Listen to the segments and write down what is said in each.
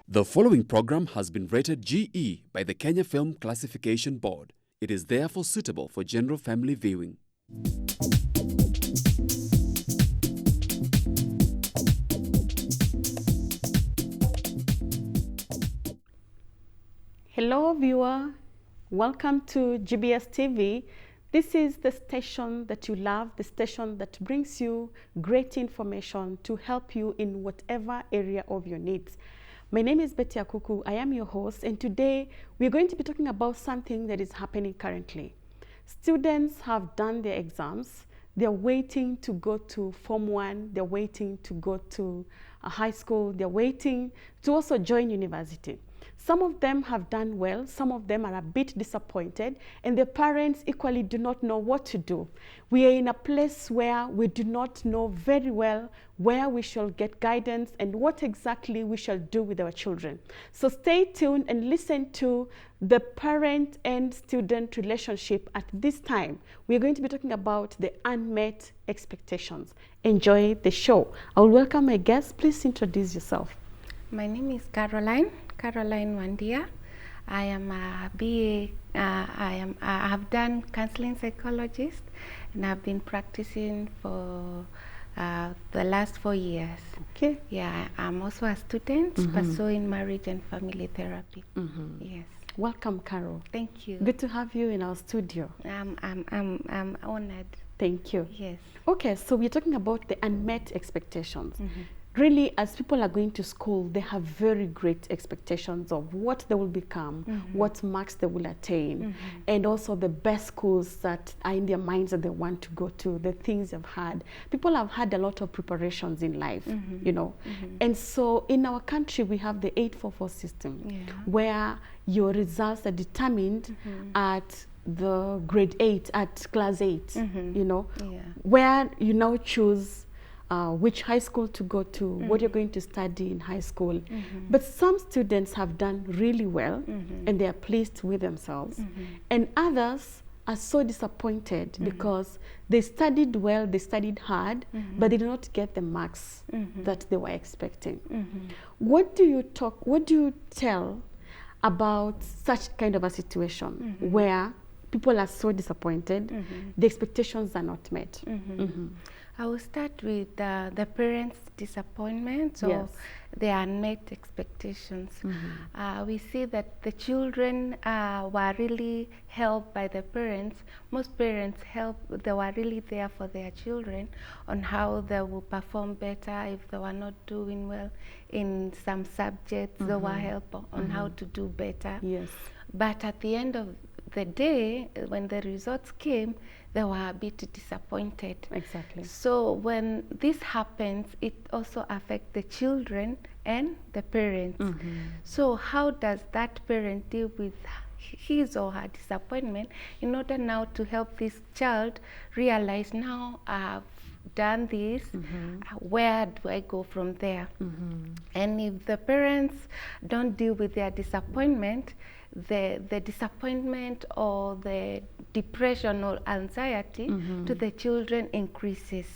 The following program has been rated GE by the Kenya Film Classification Board. It is therefore suitable for general family viewing. Hello viewer, welcome to GBS TV. This is the station that you love, the station that brings you great information to help you in whatever area of your needs. My name is Betty Akuku, I am your host, and today we're going to be talking about something that is happening currently. Students have done their exams, they're waiting to go to Form 1, they're waiting to go to a high school, they're waiting to also join university. Some of them have done well, some of them are a bit disappointed, and their parents equally do not know what to do. We are in a place where we do not know very well where we shall get guidance and what exactly we shall do with our children. So stay tuned and listen to the parent and student relationship at this time. We're going to be talking about the unmet expectations. Enjoy the show. I will welcome my guest. Please introduce yourself. My name is Caroline Wandia. I am a BA. I have done counseling psychologist, and I've been practicing for the last 4 years. Okay. Yeah, I'm also a student pursuing marriage and family therapy. Yes. Welcome, Carol. Thank you. Good to have you in our studio. I'm honored. Thank you. Yes. Okay, so we're talking about the unmet expectations. Really, as people are going to school, they have very great expectations of what they will become, what marks they will attain, and also the best schools that are in their minds that they want to go to, the things they've had. People have had a lot of preparations in life, you know. And so in our country, we have the 844 system, where your results are determined at the grade 8, at class 8, you know, where you now choose which high school to go to, what you're going to study in high school. But some students have done really well and they are pleased with themselves. And others are so disappointed because they studied well, they studied hard, but they did not get the marks that they were expecting. What do you tell about such kind of a situation where people are so disappointed, the expectations are not met? I will start with the parents' disappointment or the unmet expectations. We see that the children were really helped by the parents. Most parents they were really there for their children on how they will perform better if they were not doing well in some subjects. They were helped on how to do better. Yes. But at the end of the day, when the results came, they were a bit disappointed. Exactly. So when this happens, it also affects the children and the parents. So how does that parent deal with his or her disappointment in order now to help this child realize, now I've done this, where do I go from there? And if the parents don't deal with their disappointment, the disappointment or the depression or anxiety to the children increases.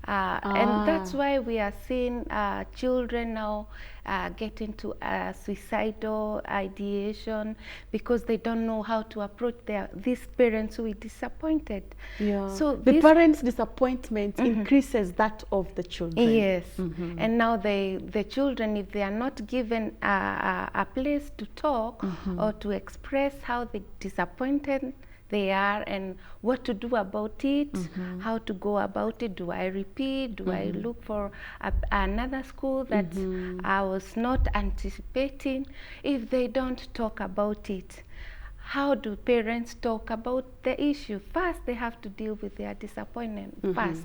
And that's why we are seeing children now get into suicidal ideation because they don't know how to approach these parents who are disappointed. So the parents' disappointment increases that of the children. Yes. And now the children, if they are not given a place to talk or to express how they disappointed they are and what to do about it, how to go about it. Do I repeat? Do I look for another school that I was not anticipating? If they don't talk about it, how do parents talk about the issue? First, they have to deal with their disappointment first.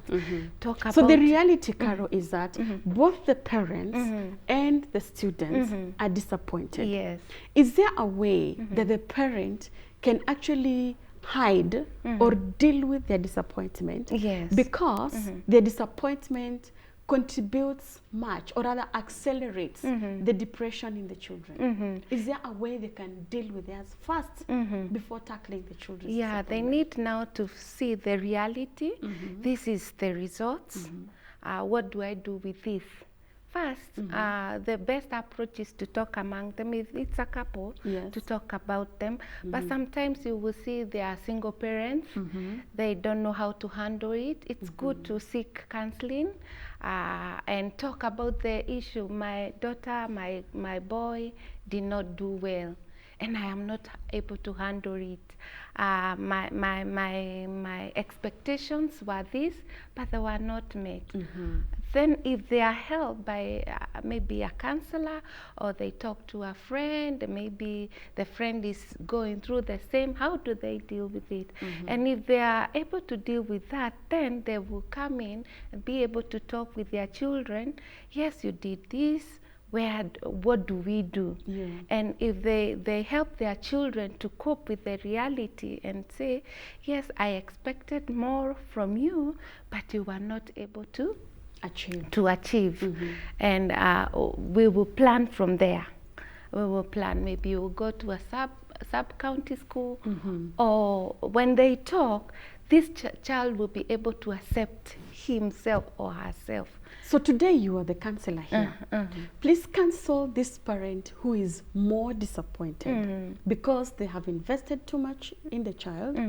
Talk about. So the reality, Caro, is that both the parents and the students are disappointed. Yes. Is there a way that the parent can actually hide or deal with their disappointment? Yes. Because their disappointment contributes much, or rather accelerates the depression in the children. Is there a way they can deal with theirs first before tackling the children? Yeah, they need now to see the reality. This is the results. What do I do with this? first, the best approach is to talk among them. If it's a couple, Yes. to talk about them. But sometimes you will see they are single parents. They don't know how to handle it. It's good to seek counseling and talk about the issue. My daughter, my boy did not do well, and I am not able to handle it. My expectations were this, but they were not met. Then if they are helped by maybe a counselor, or they talk to a friend, maybe the friend is going through the same, how do they deal with it? And if they are able to deal with that, then they will come in and be able to talk with their children. Yes, you did this. What do we do? Yeah. And if they help their children to cope with the reality and say, yes, I expected more from you, but you were not able to achieve. And we will plan from there. We will plan. Maybe you will go to a sub-county school, or when they talk, this child will be able to accept himself or herself. So today you are the counselor here. Please counsel this parent who is more disappointed because they have invested too much in the child,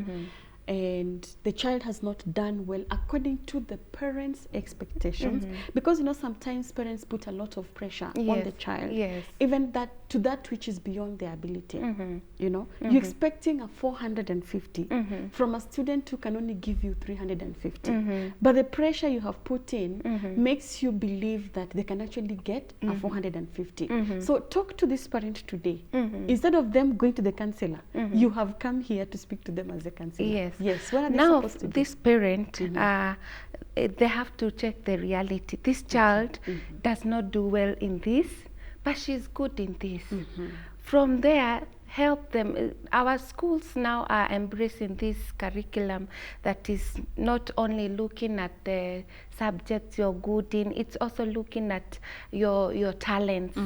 and the child has not done well according to the parents' expectations. Because sometimes parents put a lot of pressure on the child, even to that which is beyond their ability. You're expecting a 450 from a student who can only give you 350. But the pressure you have put in makes you believe that they can actually get a 450. So talk to this parent today. Instead of them going to the counselor, you have come here to speak to them as a counselor. Yes. What are they now supposed to do? this parent, they have to check the reality. This child does not do well in this, but she's good in this. From there, help them. Our schools now are embracing this curriculum that is not only looking at the subjects you're good in, it's also looking at your talents.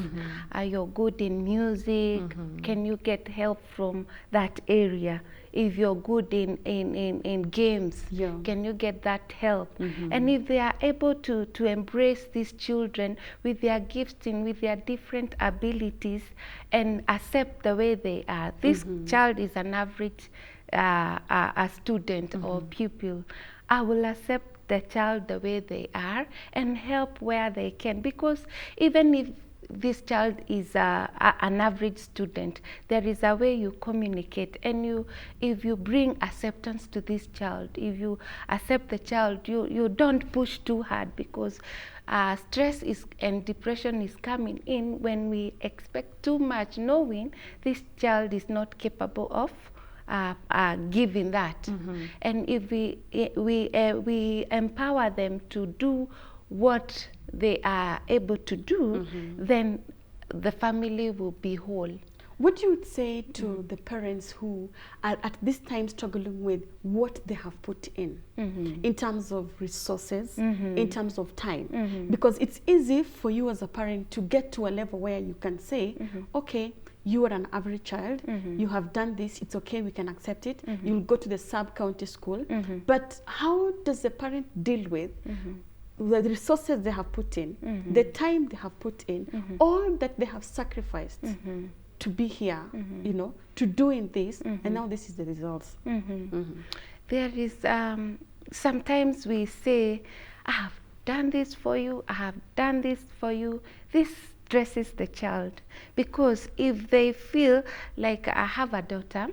You're good in music, can you get help from that area? If you're good in games, can you get that help? And if they are able to embrace these children with their gifting, with their different abilities, and accept the way they are. This child is an average a student or pupil. I will accept the child the way they are and help where they can, because even if this child is an average student, there is a way you communicate, and if you bring acceptance to this child, if you accept the child, you don't push too hard, because stress and depression is coming in when we expect too much, knowing this child is not capable of giving that. And if we empower them to do what they are able to do, then the family will be whole. What you would say to the parents who are at this time struggling with what they have put in terms of resources, in terms of time? Because it's easy for you as a parent to get to a level where you can say, okay, you are an average child, you have done this, it's okay, we can accept it, you'll go to the sub-county school. But how does the parent deal with the resources they have put in, the time they have put in, all that they have sacrificed to be here, to doing this, and now this is the results? There is, sometimes we say, I have done this for you, I have done this for you. This stresses the child, because if they feel like, I have a daughter,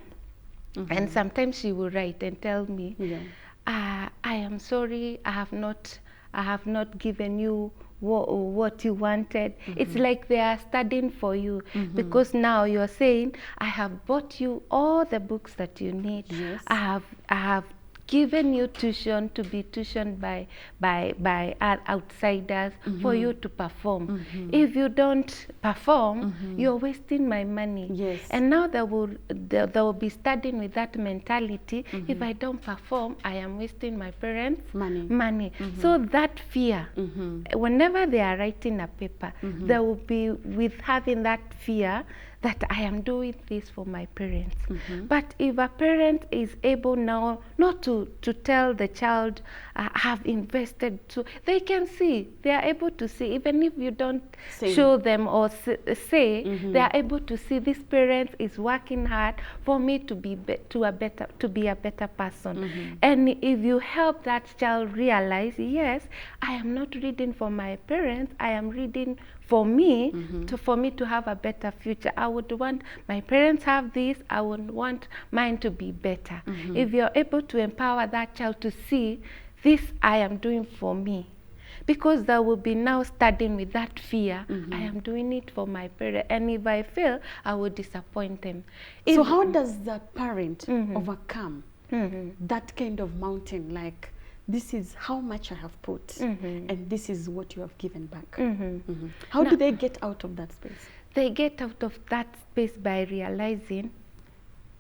and sometimes she will write and tell me, I am sorry, I have not given you what you wanted. It's like they are studying for you, because now you're saying, I have bought you all the books that you need. I have given you tuition to be tuitioned by outsiders for you to perform. If you don't perform, you're wasting my money. And now they will be studying with that mentality. If I don't perform, I am wasting my parents' money. So that fear, whenever they are writing a paper, they will be with having that fear that I am doing this for my parents. But if a parent is able now not to tell the child, have invested, so they can see, they are able to see, even if you don't show them or say, they are able to see this parent is working hard for me to be a better person. And if you help that child realize, yes, I am not reading for my parents, I am reading for me, for me to have a better future. I would want my parents have this, I would want mine to be better. If you're able to empower that child to see, this I am doing for me, because they will be now studying with that fear, I am doing it for my parents, and if I fail, I will disappoint them. So how does the parent overcome that kind of mountain, like, this is how much I have put, and this is what you have given back? How do they get out of that space? They get out of that space by realizing,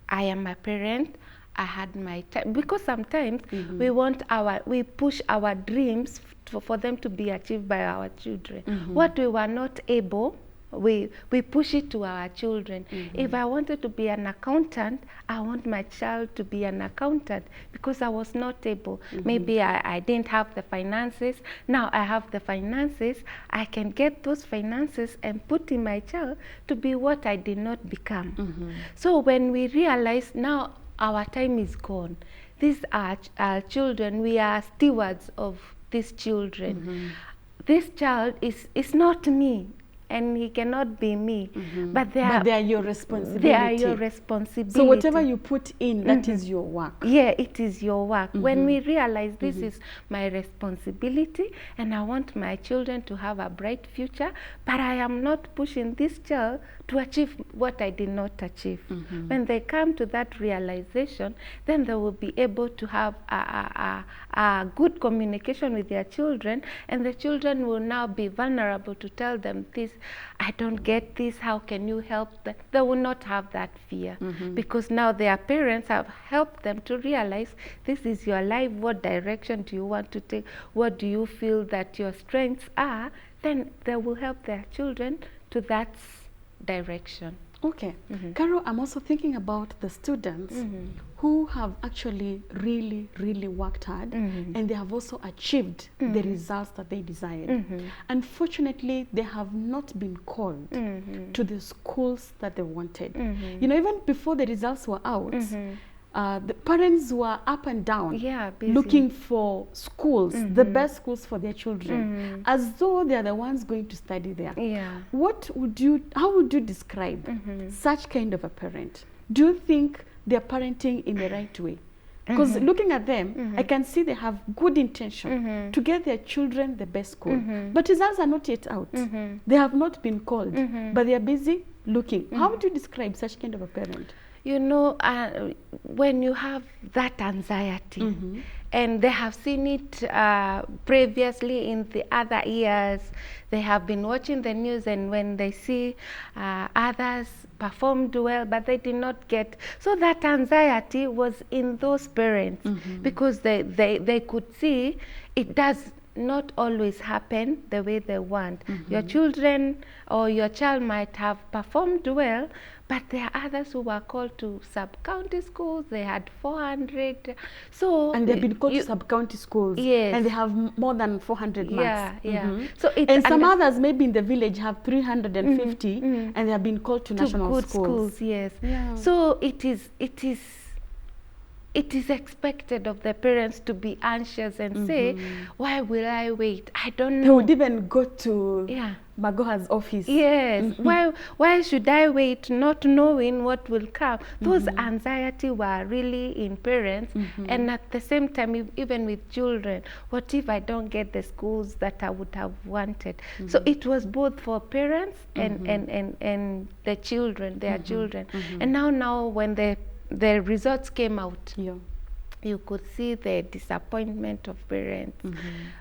I am a parent, I had my time. Because sometimes we push our dreams for them to be achieved by our children. What we were not able, we push it to our children. If I wanted to be an accountant, I want my child to be an accountant because I was not able. Maybe I didn't have the finances. Now I have the finances. I can get those finances and put in my child to be what I did not become. So when we realize now our time is gone, these are our children, we are stewards of these children. This child is not me, and he cannot be me, but they are your responsibility. They are your responsibility. So whatever you put in, that is your work. Yeah, it is your work. When we realize this is my responsibility, and I want my children to have a bright future, but I am not pushing this child to achieve what I did not achieve. When they come to that realization, then they will be able to have a good communication with their children, and the children will now be vulnerable to tell them this, I don't get this, how can you help them? They will not have that fear because now their parents have helped them to realize this is your life, what direction do you want to take, what do you feel that your strengths are, then they will help their children to that direction. Okay. Carol, I'm also thinking about the students who have actually really worked hard, and they have also achieved the results that they desired. Unfortunately, they have not been called to the schools that they wanted. You know, even before the results were out, the parents were up and down looking for schools, the best schools for their children, as though they are the ones going to study there. How would you describe such kind of a parent? Do you think they're parenting in the right way? Because looking at them, I can see they have good intention to get their children the best school. But results are not yet out. They have not been called, but they are busy looking. How would you describe such kind of a parent? You know, when you have that anxiety, and they have seen it previously in the other years, they have been watching the news, and when they see others performed well, but they did not get, so that anxiety was in those parents because they could see it does not always happen the way they want. Your children or your child might have performed well, but there are others who were called to sub-county schools. They had 400. So and they've been called to sub-county schools. Yes. And they have more than 400 marks. So and some others maybe in the village have 350 and they have been called to national good schools. Yes. So it is expected of the parents to be anxious and say, why will I wait? I don't know. They would even go to Magoha's office. Yes. Why should I wait, not knowing what will come? Those anxiety were really in parents, and at the same time, even with children, what if I don't get the schools that I would have wanted? So it was both for parents and the children, their children. And now when the results came out, you could see the disappointment of parents.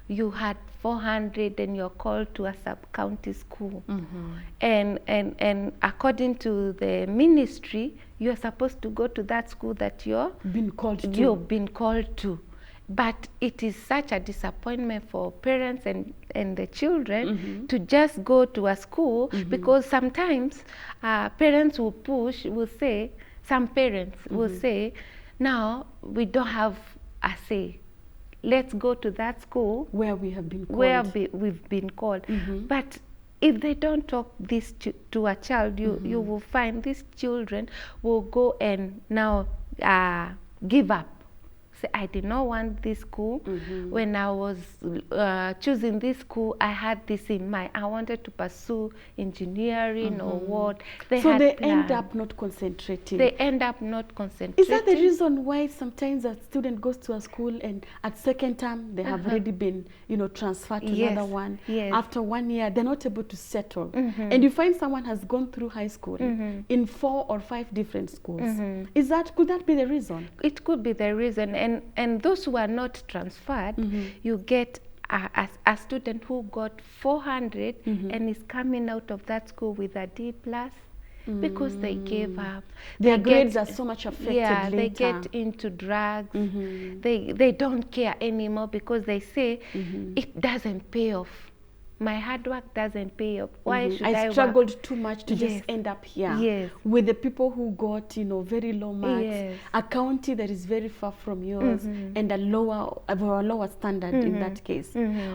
You had 400 and you're called to a sub-county school. And according to the ministry, you're supposed to go to that school that you've been called to. But it is such a disappointment for parents and the children to just go to a school, because sometimes parents will say, some parents will say, now we don't have a say. Let's go to that school where we have been called. We've been called. But if they don't talk this to a child, you will find these children will go and now give up. Say, I did not want this school. When I was choosing this school, I had this in mind. I wanted to pursue engineering or what. So they end up not concentrating. They end up not concentrating. Is that the reason why sometimes a student goes to a school and at second term they have already been, transferred to another one? Yes. After 1 year, they're not able to settle. And you find someone has gone through high school in 4 or 5 different schools. Could that be the reason? It could be the reason. And those who are not transferred, you get a student who got 400 and is coming out of that school with a D+, because they gave up. Their grades are so much affected later. They get into drugs. They don't care anymore because they say it doesn't pay off. My hard work doesn't pay off. Why should I struggled work? too much to just end up here. Yes. With the people who got, very low marks, Yes. a county that is very far from yours, and a lower standard in that case.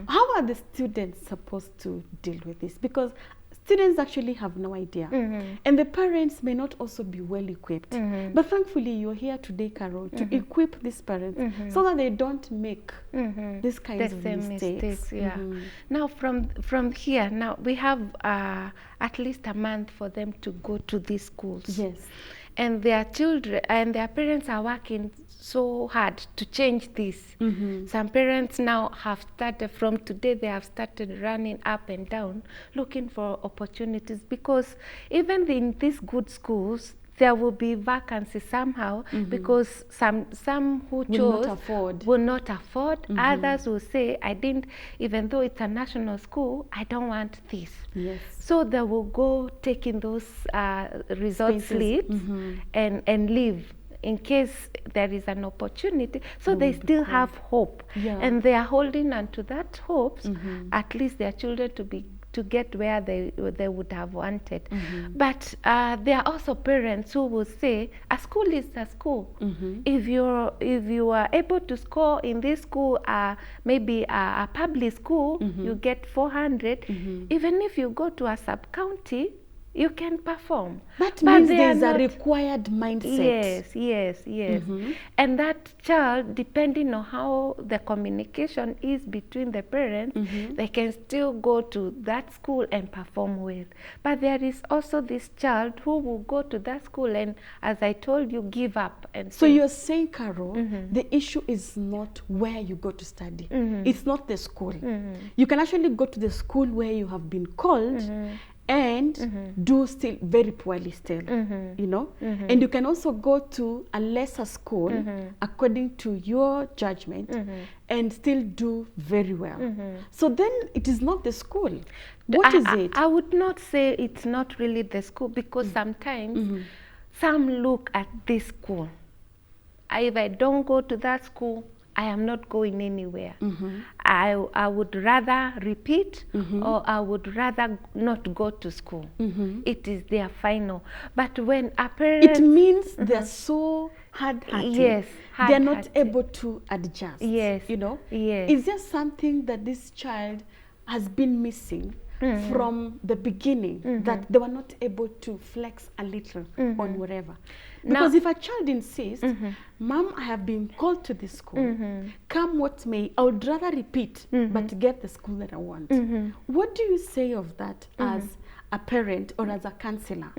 How are the students supposed to deal with this? Because students actually have no idea. And the parents may not also be well equipped. But thankfully, you're here today, Carol, to equip these parents so that they don't make these kinds of mistakes. Now, from here, now we have at least a month for them to go to these schools. Yes. And their children and their parents are working so hard to change this. Some parents now have started, from today they have started running up and down looking for opportunities, because even in these good schools there will be vacancies somehow, because some who chose will not afford. Others will say, even though it's a national school, I don't want this. Yes. So they will go taking those resort slips and leave in case there is an opportunity. So they still have hope. And they are holding on to that hopes, at least their children to get where they would have wanted. But there are also parents who will say, a school is a school. If you are able to score in this school, maybe a public school, you get 400. Even if you go to a sub-county, you can perform. That means there's a required mindset. Yes. And that child, depending on how the communication is between the parents, they can still go to that school and perform well. But there is also this child who will go to that school and, as I told you, give up. And so you're saying, Carol, the issue is not where you go to study. It's not the school. You can actually go to the school where you have been called and do still very poorly still, and you can also go to a lesser school according to your judgment and still do very well. So then it is not the school. What is it? I would not say it's not really the school, because sometimes some look at this school. If I don't go to that school, I am not going anywhere. I would rather repeat, or I would rather not go to school. It is their final. But when a parent... It means they're so hard-hearted. Yes, they're not able to adjust. Yes. Yes. Is there something that this child has been missing from the beginning, that they were not able to flex a little on whatever? Because now, if a child insists, Mom, I have been called to this school, come what may, I would rather repeat, but get the school that I want. What do you say of that as a parent or as a counselor?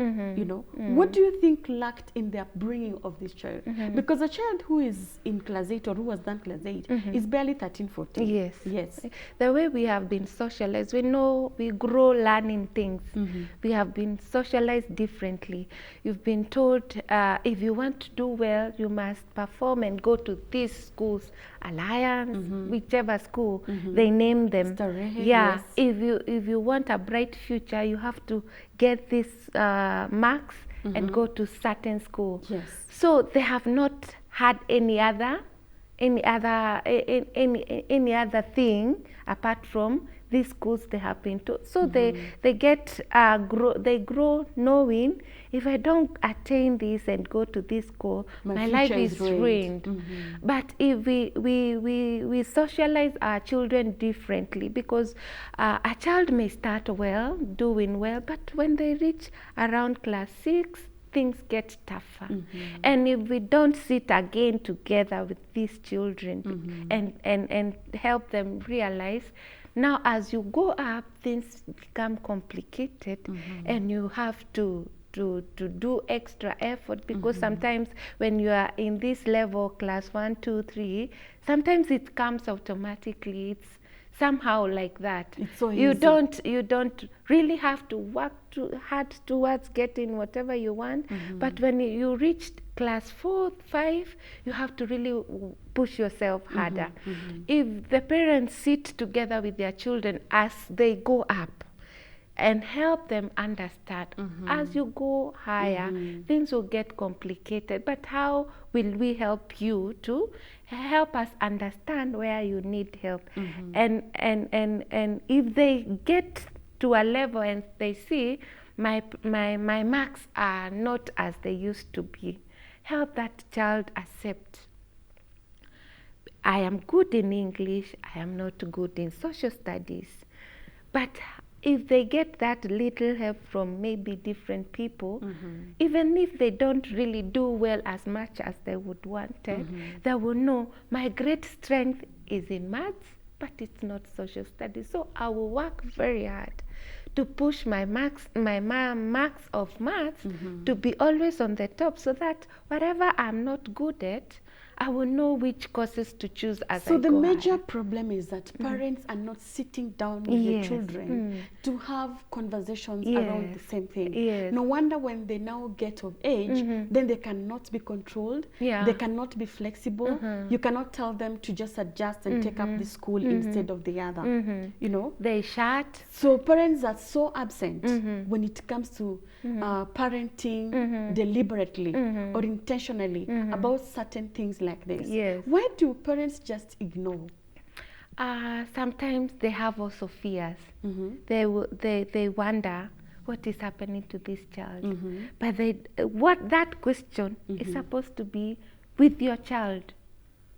What do you think lacked in the upbringing of this child? Because a child who is in class 8 or who has done class 8 is barely 13, 14. Yes. The way we have been socialized, we know we grow learning things. We have been socialized differently. You've been told, if you want to do well, you must perform and go to these schools, Alliance, whichever school they name them. Yes. If you want a bright future, you have to get these marks and go to certain school. Yes. So they have not had any other any other thing apart from these schools they have been to. So they get they grow knowing, if I don't attain this and go to this school, my life is ruined. But if we socialize our children differently, because a child may start well, doing well, but when they reach around class 6, things get tougher. And if we don't sit again together with these children and help them realize, now as you go up, things become complicated, and you have to do extra effort, because sometimes when you are in this level, class 1, 2, 3, sometimes it comes automatically. It's somehow like that. It's so you easy. you don't really have to work too hard towards getting whatever you want. But when you reach class 4, 5, you have to really push yourself harder. If the parents sit together with their children as they go up and help them understand, as you go higher, things will get complicated. But how will we help you to help us understand where you need help? And if they get to a level and they see my marks are not as they used to be, help that child accept, I am good in English, I am not good in social studies. But if they get that little help from maybe different people, even if they don't really do well as much as they would want it, they will know my great strength is in maths, but it's not social studies. So I will work very hard to push my marks of maths to be always on the top, so that whatever I'm not good at, I will know which courses to choose as I go. So the major higher. problem is that parents are not sitting down with their children to have conversations around the same thing. No wonder when they now get of age, then they cannot be controlled. They cannot be flexible. You cannot tell them to just adjust and take up the school instead of the other. You know, they shut. so parents are so absent when it comes to parenting deliberately or intentionally about certain things like this. Why do parents just ignore? Sometimes they have also fears. They wonder what is happening to this child. But what that question is supposed to be with your child.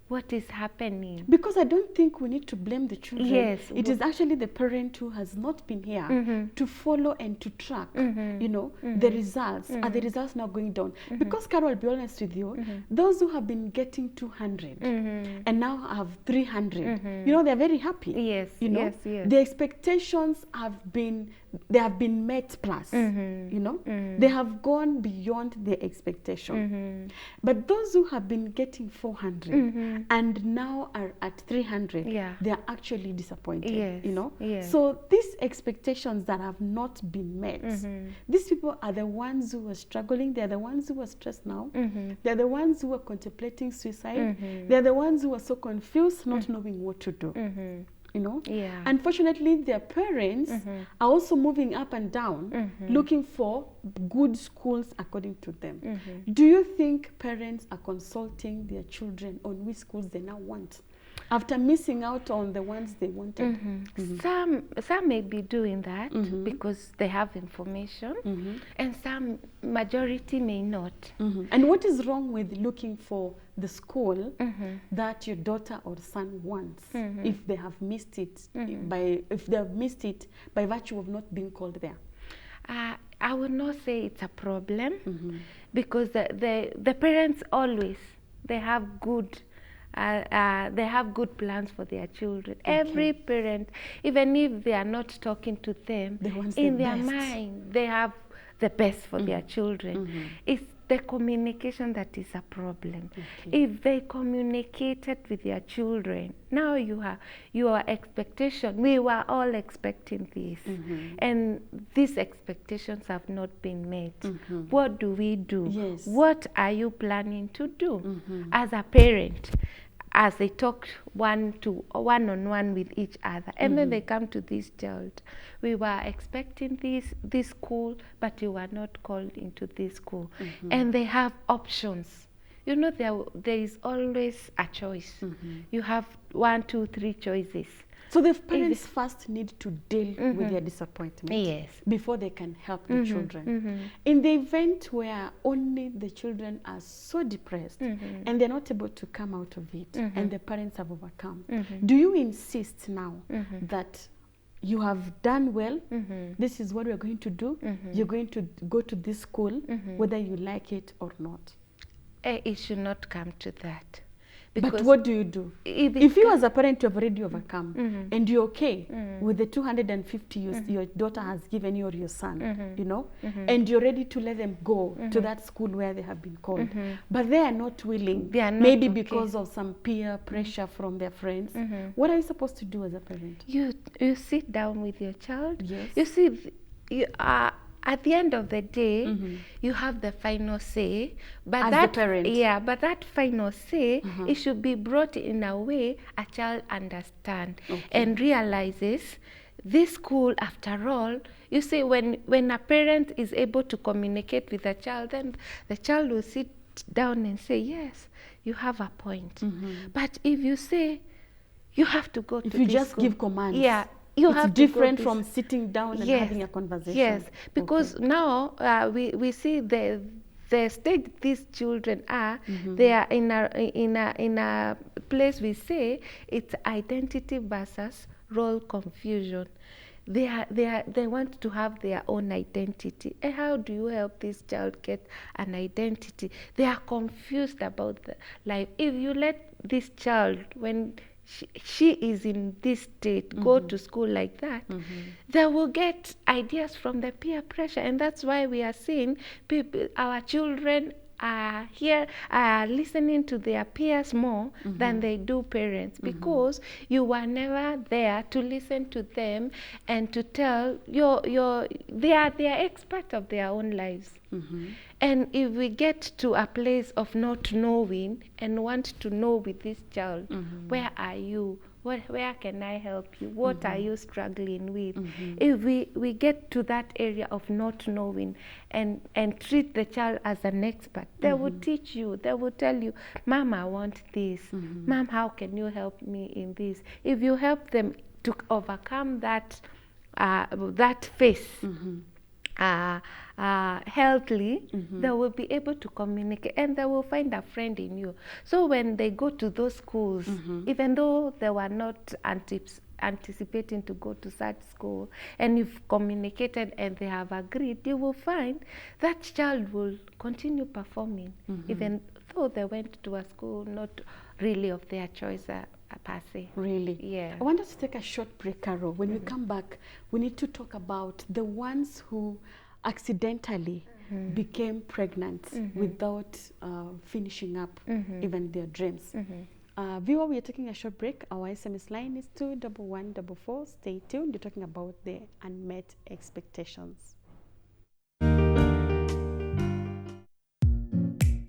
What is happening? Because I don't think we need to blame the children. Yes. It is actually the parent who has not been here to follow and to track, you know, the results. Are the results now going down? Because, Carol, I'll be honest with you, those who have been getting 200 and now have 300, you know, they're very happy. Yes, you know, yes. the expectations have been met plus, you know, they have gone beyond their expectation. But those who have been getting 400 and now are at 300, they are actually disappointed, you know. So these expectations that have not been met, these people are the ones who are struggling. They're the ones who are stressed now. They're the ones who are contemplating suicide. They're the ones who are so confused, not knowing what to do. You know, unfortunately, their parents are also moving up and down, looking for good schools according to them. Do you think parents are consulting their children on which schools they now want, after missing out on the ones they wanted? Some may be doing that because they have information, and some majority may not. And what is wrong with looking for the school that your daughter or son wants if they have missed it by virtue of not being called there? I would not say it's a problem, because the parents always they have good plans for their children. Every parent, even if they are not talking to them, in their mind they have the best for their children. It's the communication that is a problem. If they communicated with their children, now your expectation, we were all expecting this, and these expectations have not been met. What do we do? What are you planning to do as a parent? As they talk one-on-one with each other, and then they come to this child. We were expecting this school, but you were not called into this school. And they have options. you know, there is always a choice. You have 1, 2, 3 choices. So the parents first need to deal with their disappointment Yes. before they can help the children. In the event where only the children are so depressed and they're not able to come out of it and the parents have overcome, do you insist now that you have done well, this is what we're going to do, you're going to go to this school, whether you like it or not? It should not come to that. But what do you do? If you as a parent you have already overcome and you're okay with the 250 your daughter has given you or your son, you know, and you're ready to let them go to that school where they have been called, but they are not willing, maybe because of some peer pressure from their friends, what are you supposed to do as a parent? You sit down with your child. Yes. You see, at the end of the day, you have the final say. But As the parent. Yeah, but that final say, it should be brought in a way a child understands and realizes this school, after all, you see, when a parent is able to communicate with the child, then the child will sit down and say, yes, you have a point. But if you say, you have to go to this If you just school, give commands. yeah, It's different from sitting down and having a conversation. Yes, because now we see the stage these children are. They are in a place we say it's identity versus role confusion. They want to have their own identity. And how do you help this child get an identity? They are confused about the life. If you let this child, when she is in this state, go to school like that, they will get ideas from the peer pressure. And that's why we are seeing our children are listening to their peers more than they do parents, because you were never there to listen to them and to tell they are experts of their own lives. And if we get to a place of not knowing and want to know with this child, where are you? Where can I help you? What are you struggling with? If we get to that area of not knowing and treat the child as an expert, they will teach you. They will tell you, Mom, I want this. Mom, how can you help me in this? If you help them to overcome that phase, healthily, they will be able to communicate and they will find a friend in you. So when they go to those schools, even though they were not anticipating to go to such school, and you've communicated and they have agreed, you will find that child will continue performing, even though they went to a school not really of their choice per se. Really? Yeah. I want us to take a short break, Carol. When we come back, we need to talk about the ones who accidentally became pregnant without finishing up even their dreams. Viewer, we are taking a short break. Our SMS line is 21144. Stay tuned. We're talking about the unmet expectations.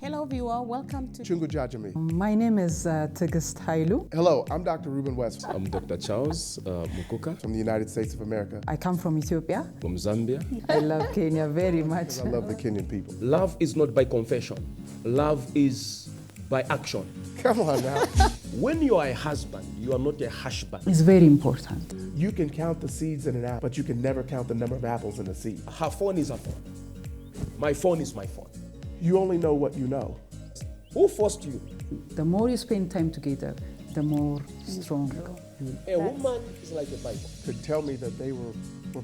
Hello, viewer. Welcome to Chungu jamii. My name is Tigist Hailu. Hello, I'm Dr. Ruben West I'm Dr. Charles Mukuka from the United States of America. I come from Ethiopia. from Zambia. I love Kenya very much. I love the Kenyan people. Love is not by confession. Love is by action. Come on now. When you are a husband, you are not a husband. It's very important. You can count the seeds in an apple, but you can never count the number of apples in a seed. Her phone is her phone. My phone is my phone. You only know what you know. Who forced you? The more you spend time together, the more strong you A woman is like a Bible. To tell me that they were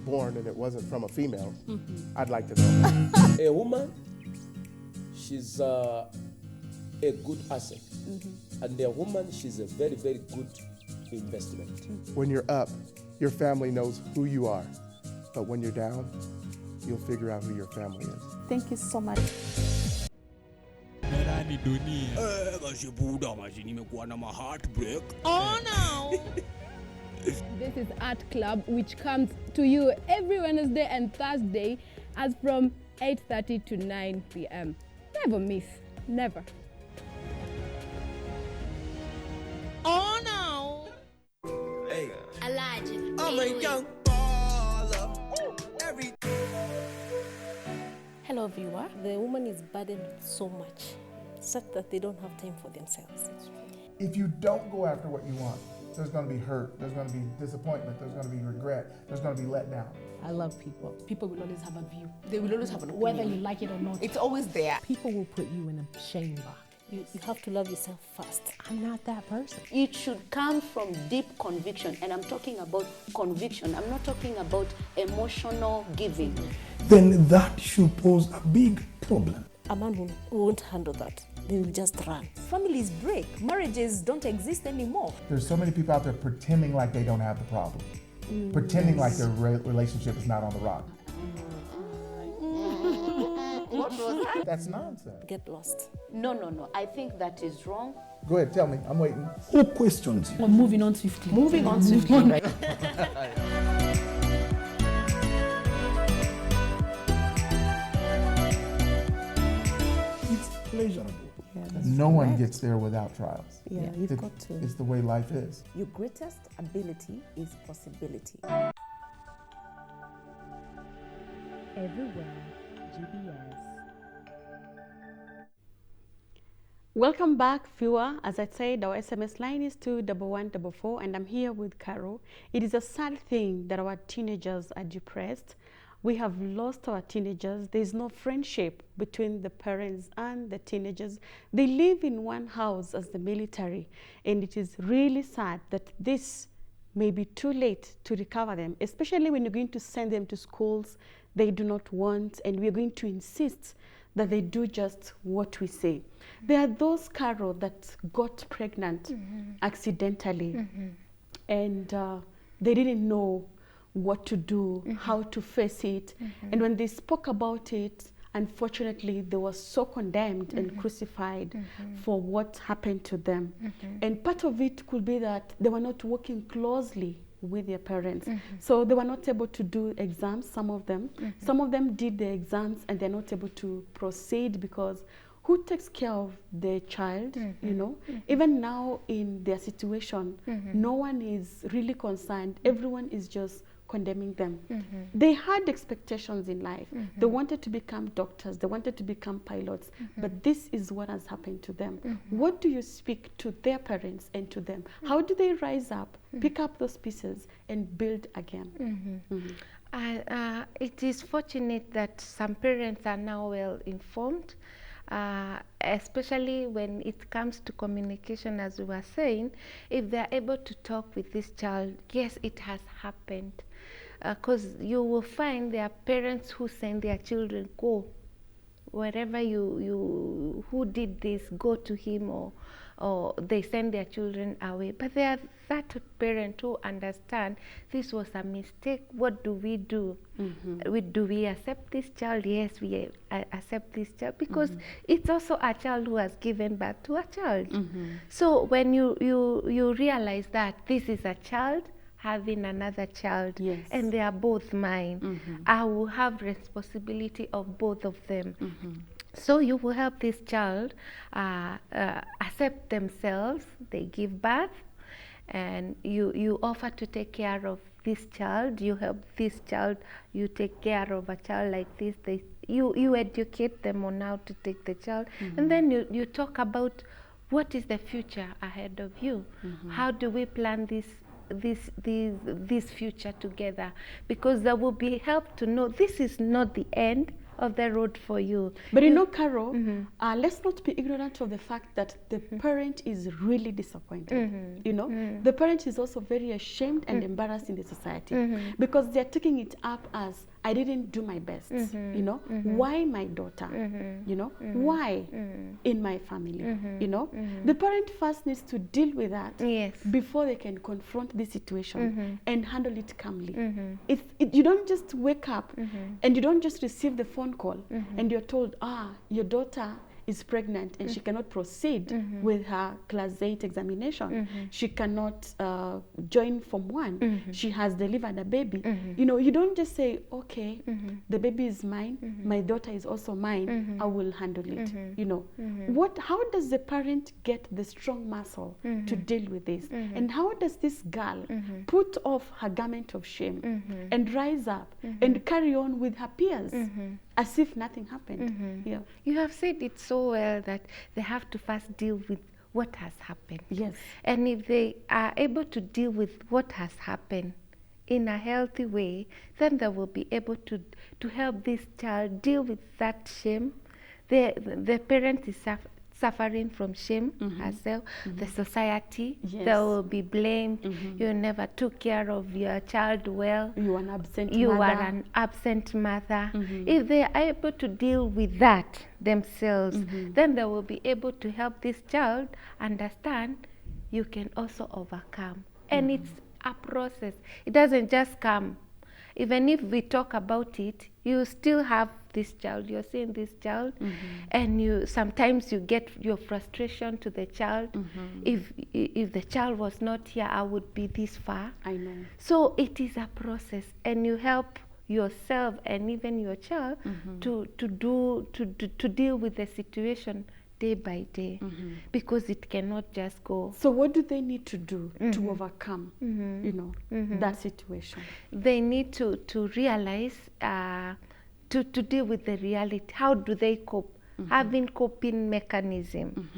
born and it wasn't from a female, I'd like to know. A woman, she's a good asset. And a woman, she's a very, very good investment. When you're up, your family knows who you are. But when you're down, you'll figure out who your family is. Thank you so much. Oh no! This is Art Club, which comes to you every Wednesday and Thursday as from 8:30 to 9 p.m. Never miss, never. Oh no! Hey, Elijah. I'm a young baller. Hello, viewer. The woman is burdened with so much. such that they don't have time for themselves. If you don't go after what you want, there's going to be hurt, there's going to be disappointment, there's going to be regret, there's going to be let down. I love people. People will always have a view. They will always have an opinion. Whether you like it or not. It's always there. People will put you in a shame box. You have to love yourself first. I'm not that person. It should come from deep conviction, and I'm talking about conviction. I'm not talking about emotional giving. Then that should pose a big problem. A man won't handle that. They will just run. Families break. Marriages don't exist anymore. There's so many people out there pretending like they don't have the problem. Pretending like their relationship is not on the rock. What was that? That's nonsense. Get lost. No. I think that is wrong. Go ahead, tell me. I'm waiting. Who questions you? Well, moving on swiftly. Moving on swiftly. Right? It's pleasurable. No one gets there without trials. Yeah, you've got to. It's the way life is. Your greatest ability is possibility. Everywhere, GBS. Welcome back, viewer. As I said, our SMS line is 21144, and I'm here with Carol. It is a sad thing that our teenagers are depressed. We have lost our teenagers. There's no friendship between the parents and the teenagers. They live in one house as the military, and it is really sad that this may be too late to recover them, especially when you're going to send them to schools they do not want, and we're going to insist that they do just what we say. There are those, Carol, that got pregnant accidentally, and they didn't know what to do, how to face it. And when they spoke about it, unfortunately, they were so condemned and crucified for what happened to them. And part of it could be that they were not working closely with their parents. So they were not able to do exams, some of them. Some of them did the exams and they're not able to proceed because who takes care of their child, you know? Even now in their situation, no one is really concerned. Everyone is just condemning them. They had expectations in life. They wanted to become doctors, they wanted to become pilots, but this is what has happened to them. What do you speak to their parents and to them? How do they rise up, pick up those pieces and build again? It is fortunate that some parents are now well informed, especially when it comes to communication, as we were saying. If they're able to talk with this child, yes, it has happened. Because you will find there are parents who send their children, go wherever who did this, go to him, or they send their children away. But there are that parent who understand this was a mistake. What do we do? Do we accept this child? Yes, we accept this child because it's also a child who has given birth to a child. So when you realize that this is a child having another child, and they are both mine, I will have responsibility of both of them. So you will help this child accept themselves. They give birth, and you offer to take care of this child. You help this child. You take care of a child like this. You educate them on how to take the child, and then you talk about what is the future ahead of you. How do we plan this future together? Because there will be help to know this is not the end of the road for you. But you know, Carol, let's not be ignorant of the fact that the parent is really disappointed. You know, the parent is also very ashamed and embarrassed in the society because they're taking it up as, I didn't do my best. You know, why my daughter? You know, why in my family? You know, the parent first needs to deal with that before they can confront this situation and handle it calmly. You don't just wake up and you don't just receive the phone call and you're told, your daughter is pregnant and she cannot proceed with her class 8 examination. She cannot join Form 1. She has delivered a baby. You know, you don't just say, okay, the baby is mine, my daughter is also mine, I will handle it. You know, how does the parent get the strong muscle to deal with this? And how does this girl put off her garment of shame and rise up and carry on with her peers? as if nothing happened. Yeah. You have said it so well that they have to first deal with what has happened. Yes. And if they are able to deal with what has happened in a healthy way, then they will be able to help this child deal with that shame. The parent is suffering from shame herself. The society, Yes. they will be blamed. You never took care of your child well. You are an absent You mother. are an absent mother. If they are able to deal with that themselves, then they will be able to help this child understand you can also overcome. And it's a process. It doesn't just come. Even if we talk about it, you still have this child, you're seeing this child, and you sometimes you get your frustration to the child. If the child was not here, I would be this far. I know. So it is a process, and you help yourself and even your child to deal with the situation day by day, because it cannot just go. So what do they need to do to overcome, you know, that situation? They need to realize, to deal with the reality. How do they cope? Having coping mechanism.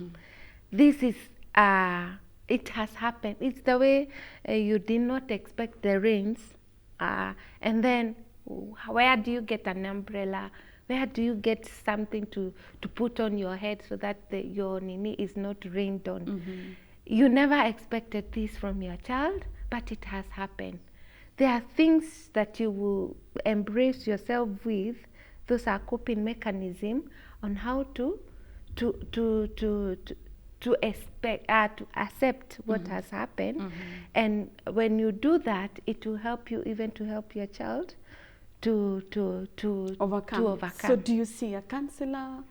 This is, it has happened. It's the way you did not expect the rains, and then where do you get an umbrella? Where do you get something to put on your head so that your nini is not rained on? You never expected this from your child, but it has happened. There are things that you will embrace yourself with. Those are coping mechanisms on how to accept what has happened. And when you do that, it will help you even to help your child to overcome. So do you see a counselor?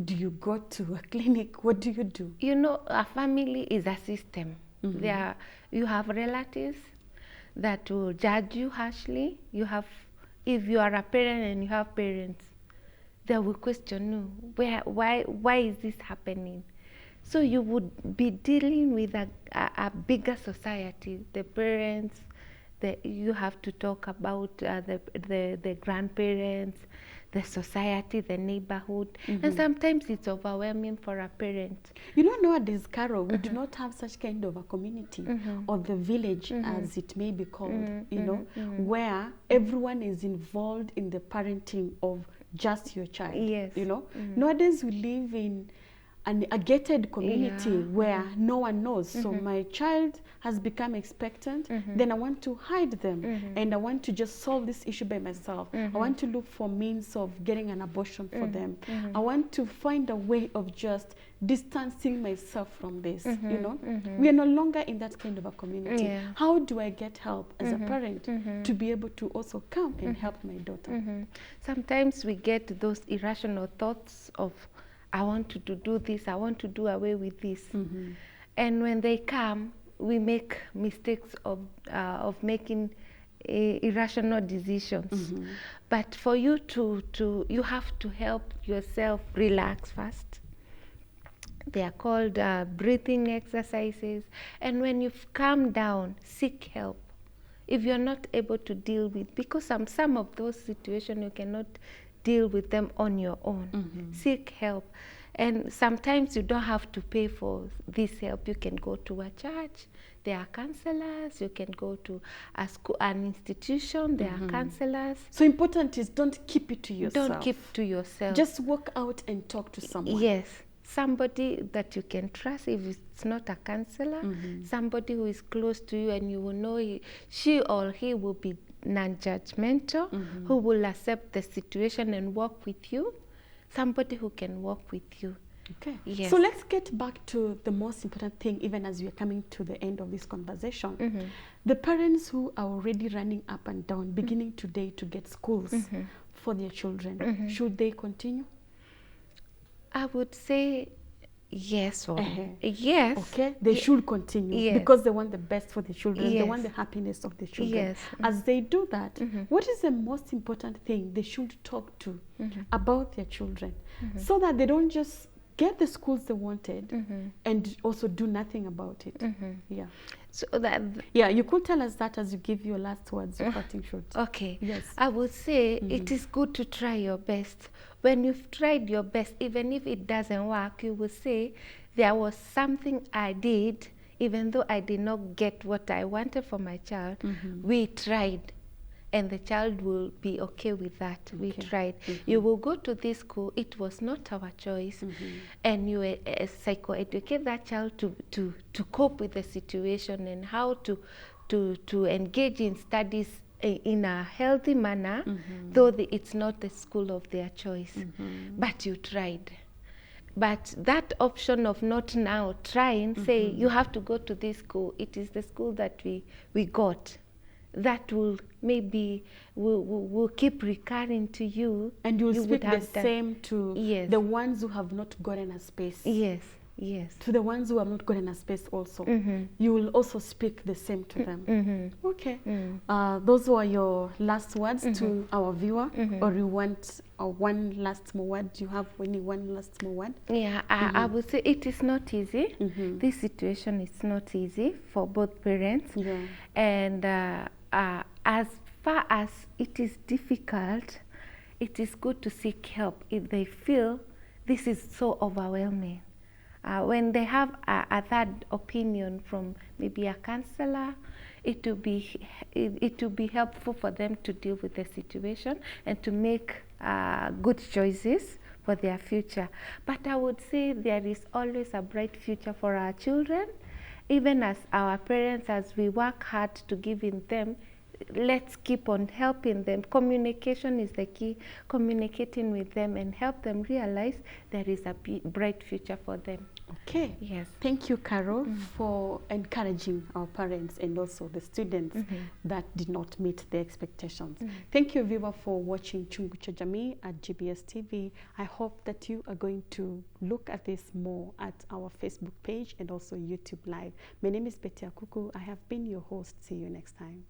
Do you go to a clinic? What do you do? You know, a family is a system. You have relatives that will judge you harshly. You have, if you are a parent and you have parents, they will question you. Why is this happening? So you would be dealing with a bigger society, the parents. You have to talk about the grandparents, the society, the neighborhood, and sometimes it's overwhelming for a parent. You know, nowadays, Carol, we do not have such kind of a community or the village, as it may be called, you know, where everyone is involved in the parenting of just your child. Yes. You know, nowadays we live in a gated community where no one knows. So my child has become expectant, then I want to hide them, and I want to just solve this issue by myself. I want to look for means of getting an abortion for them. I want to find a way of just distancing myself from this, you know. We are no longer in that kind of a community. How do I get help as a parent to be able to also come and help my daughter? Sometimes we get those irrational thoughts of, I want to do this, I want to do away with this. And when they come, we make mistakes of making irrational decisions. But for you you have to help yourself relax first. They are called breathing exercises. And when you've calmed down, seek help. If you're not able to deal with, because some of those situations you cannot deal with them on your own. Seek help. And sometimes you don't have to pay for this help. You can go to a church. There are counselors. You can go to a school, an institution. There are counselors. So important is don't keep it to yourself. Don't keep to yourself. Just walk out and talk to someone. Yes. Somebody that you can trust. If it's not a counselor, somebody who is close to you and you will know she or he will be non-judgmental, who will accept the situation and work with you. Somebody who can work with you. Okay. Yes. So let's get back to the most important thing, even as we are coming to the end of this conversation. The parents who are already running up and down, beginning today to get schools for their children, should they continue? I would say yes. Yes. Okay. They should continue because they want the best for the children. They want the happiness of the children. Yes. As they do that, what is the most important thing they should talk to about their children, so that they don't just get the schools they wanted and also do nothing about it. Yeah. So that yeah, you could tell us that as you give your last words, your cutting short. Okay. Yes. I would say it is good to try your best. When you've tried your best, even if it doesn't work, you will say there was something I did, even though I did not get what I wanted for my child. We tried. And the child will be okay with that. We tried. You will go to this school. It was not our choice. And you psychoeducate that child to cope with the situation and how to engage in studies in a healthy manner, though it's not the school of their choice. But you tried. But that option of not now trying, say you have to go to this school, it is the school that we got. That will maybe will keep recurring to you. And you'll speak the done. same to the ones who have not gotten a space. Yes, yes. To the ones who have not gotten a space also. You will also speak the same to them. Okay. Those were your last words to our viewer, or you want one last more word? Do you have any one last more word? Yeah, I would say it is not easy. This situation is not easy for both parents. Yeah. And as far as it is difficult, it is good to seek help if they feel this is so overwhelming. When they have a third opinion from maybe a counselor, it will be helpful for them to deal with the situation and to make good choices for their future. But I would say there is always a bright future for our children. Even as our parents, as we work hard to give in them, let's keep on helping them. Communication is the key. Communicating with them and help them realize there is a bright future for them. Okay. Yes. Thank you, Carol, for encouraging our parents and also the students that did not meet the expectations. Thank you, viewer, for watching Chungu cha Jamii at GBS TV. I hope that you are going to look at this more at our Facebook page and also YouTube Live. My name is Betty Akuku. I have been your host. See you next time.